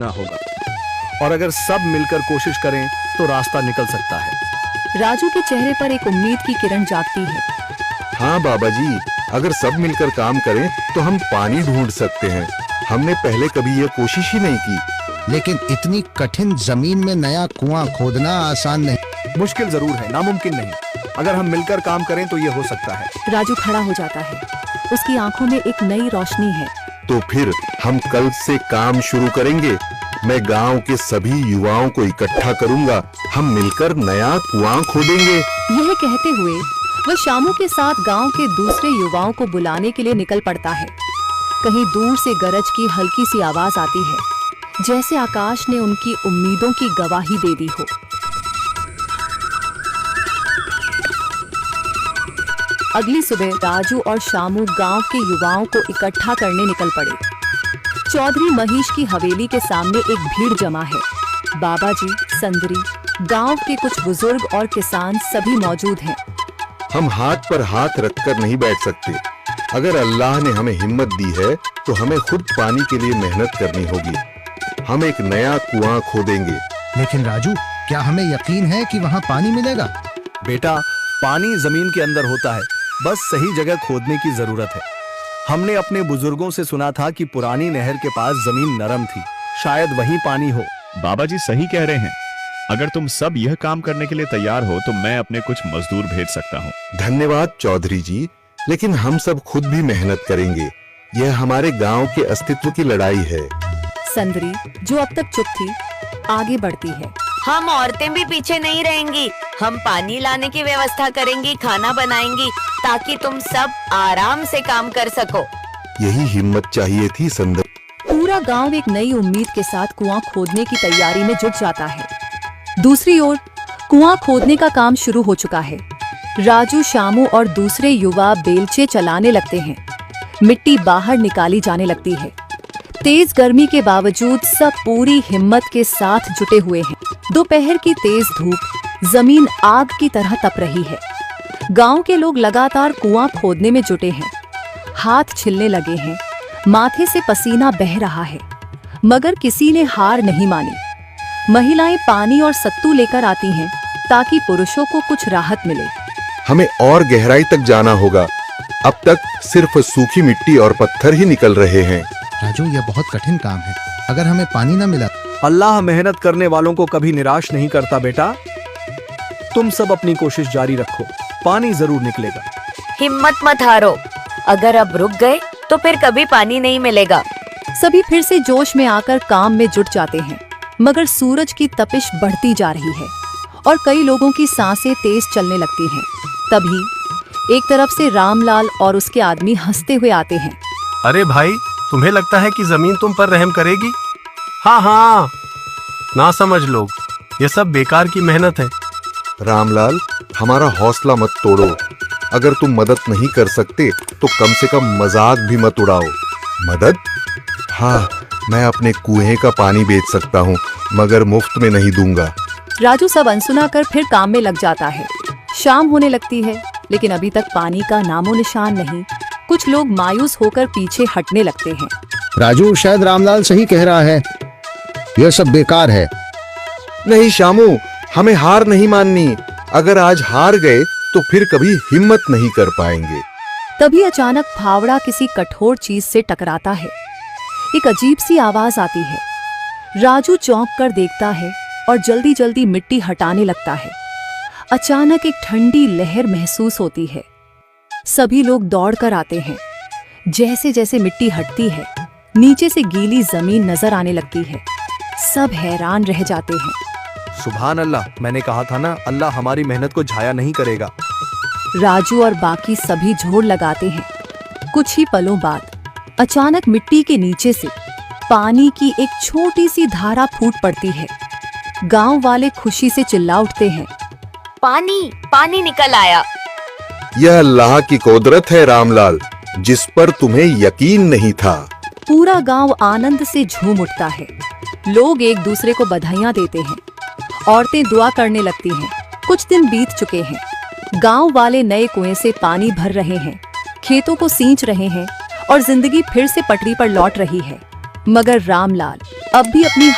ना होगा, और अगर सब मिलकर कोशिश करें तो रास्ता निकल सकता है। राजू के चेहरे पर एक उम्मीद की किरण जागती है। हाँ बाबा जी, अगर सब मिलकर काम करें तो हम पानी ढूंढ सकते हैं। हमने पहले कभी यह कोशिश ही नहीं की। लेकिन इतनी कठिन जमीन में नया कुआं खोदना आसान नहीं। मुश्किल जरूर है, नामुमकिन नहीं। अगर हम मिलकर काम करें तो ये हो सकता है। राजू खड़ा हो जाता है, उसकी आंखों में एक नई रोशनी है। तो फिर हम कल से काम शुरू करेंगे। मैं गांव के सभी युवाओं को इकट्ठा करूंगा। हम मिलकर नया कुआं खोदेंगे। यह कहते हुए वह शामू के साथ गांव के दूसरे युवाओं को बुलाने के लिए निकल पड़ता है। कहीं दूर से गरज की हल्की सी आवाज आती है, जैसे आकाश ने उनकी उम्मीदों की गवाही दे दी हो। अगली सुबह राजू और शामू गांव के युवाओं को इकट्ठा करने निकल पड़े। चौधरी महेश की हवेली के सामने एक भीड़ जमा है। बाबा जी, संदरी, गांव के कुछ बुजुर्ग और किसान सभी मौजूद हैं। हम हाथ पर हाथ रखकर नहीं बैठ सकते। अगर अल्लाह ने हमें हिम्मत दी है तो हमें खुद पानी के लिए मेहनत करनी होगी। हम एक नया कुआं खोदेंगे। लेकिन राजू, क्या हमें यकीन है कि वहाँ पानी मिलेगा? बेटा, पानी जमीन के अंदर होता है, बस सही जगह खोदने की जरूरत है। हमने अपने बुजुर्गों से सुना था कि पुरानी नहर के पास जमीन नरम थी, शायद वहीं पानी हो। बाबा जी सही कह रहे हैं। अगर तुम सब यह काम करने के लिए तैयार हो तो मैं अपने कुछ मजदूर भेज सकता हूँ। धन्यवाद चौधरी जी, लेकिन हम सब खुद भी मेहनत करेंगे। यह हमारे गांव के अस्तित्व की लड़ाई है। संदरी, जो अब तक चुप थी, आगे बढ़ती है। हम औरतें भी पीछे नहीं रहेंगी। हम पानी लाने की व्यवस्था करेंगी, खाना बनाएंगी, ताकि तुम सब आराम से काम कर सको। यही हिम्मत चाहिए थी संदर। पूरा गांव एक नई उम्मीद के साथ कुआं खोदने की तैयारी में जुट जाता है। दूसरी ओर कुआं खोदने का काम शुरू हो चुका है। राजू, शामू और दूसरे युवा बेलचे चलाने लगते हैं। मिट्टी बाहर निकाली जाने लगती है। तेज गर्मी के बावजूद सब पूरी हिम्मत के साथ जुटे हुए हैं। दोपहर की तेज धूप जमीन आग की तरह तप रही है। गांव के लोग लगातार कुआं खोदने में जुटे हैं। हाथ छिलने लगे हैं, माथे से पसीना बह रहा है, मगर किसी ने हार नहीं मानी। महिलाएं पानी और सत्तू लेकर आती हैं ताकि पुरुषों को कुछ राहत मिले। हमें और गहराई तक जाना होगा। अब तक सिर्फ सूखी मिट्टी और पत्थर ही निकल रहे हैं। राजू, यह बहुत कठिन काम है। अगर हमें पानी न मिला? अल्लाह मेहनत करने वालों को कभी निराश नहीं करता बेटा। तुम सब अपनी कोशिश जारी रखो, पानी जरूर निकलेगा। हिम्मत मत हारो। अगर अब रुक गए तो फिर कभी पानी नहीं मिलेगा। सभी फिर से जोश में आकर काम में जुट जाते हैं, मगर सूरज की तपिश बढ़ती जा रही है और कई लोगों की सांसें तेज चलने लगती हैं। तभी एक तरफ से रामलाल और उसके आदमी हंसते हुए आते हैं। अरे भाई, तुम्हें लगता है कि जमीन तुम पर रहम करेगी? हाँ हाँ, ना समझ लोग, ये सब बेकार की मेहनत है। रामलाल, हमारा हौसला मत तोड़ो। अगर तुम मदद नहीं कर सकते तो कम से कम मजाक भी मत उड़ाओ। मदद? हाँ, मैं अपने कुएं का पानी बेच सकता हूँ, मगर मुफ्त में नहीं दूंगा। राजू सब अनसुना कर फिर काम में लग जाता है। शाम होने लगती है, लेकिन अभी तक पानी का नामो निशान नहीं। कुछ लोग मायूस होकर पीछे हटने लगते हैं। राजू, शायद रामलाल सही कह रहा है, यह सब बेकार है। नहीं शामू, हमें हार नहीं माननी। अगर आज हार गए तो फिर कभी हिम्मत नहीं कर पाएंगे। तभी अचानक फावड़ा किसी कठोर चीज से टकराता है। एक अजीब सी आवाज आती है। राजू चौंक कर देखता है और जल्दी जल्दी मिट्टी हटाने लगता है। अचानक एक ठंडी लहर महसूस होती है। सभी लोग दौड़कर आते हैं। जैसे जैसे मिट्टी हटती है, नीचे से गीली जमीन नजर आने लगती है। सब हैरान रह जाते हैं। सुभान अल्लाह, मैंने कहा था ना, अल्लाह हमारी मेहनत को जाया नहीं करेगा। राजू और बाकी सभी जोर लगाते हैं। कुछ ही पलों बाद अचानक मिट्टी के नीचे से पानी की एक छोटी सी धारा फूट पड़ती है। गांव वाले खुशी से चिल्ला उठते हैं। पानी पानी निकल आया। यह अल्लाह की कुदरत है रामलाल, जिस पर तुम्हें यकीन नहीं था। पूरा गांव आनंद से झूम उठता है। लोग एक दूसरे को बधाइयां देते हैं। औरतें दुआ करने लगती हैं। कुछ दिन बीत चुके हैं। गांव वाले नए कुएं से पानी भर रहे हैं, खेतों को सींच रहे हैं और जिंदगी फिर से पटरी पर लौट रही है। मगर रामलाल अब भी अपनी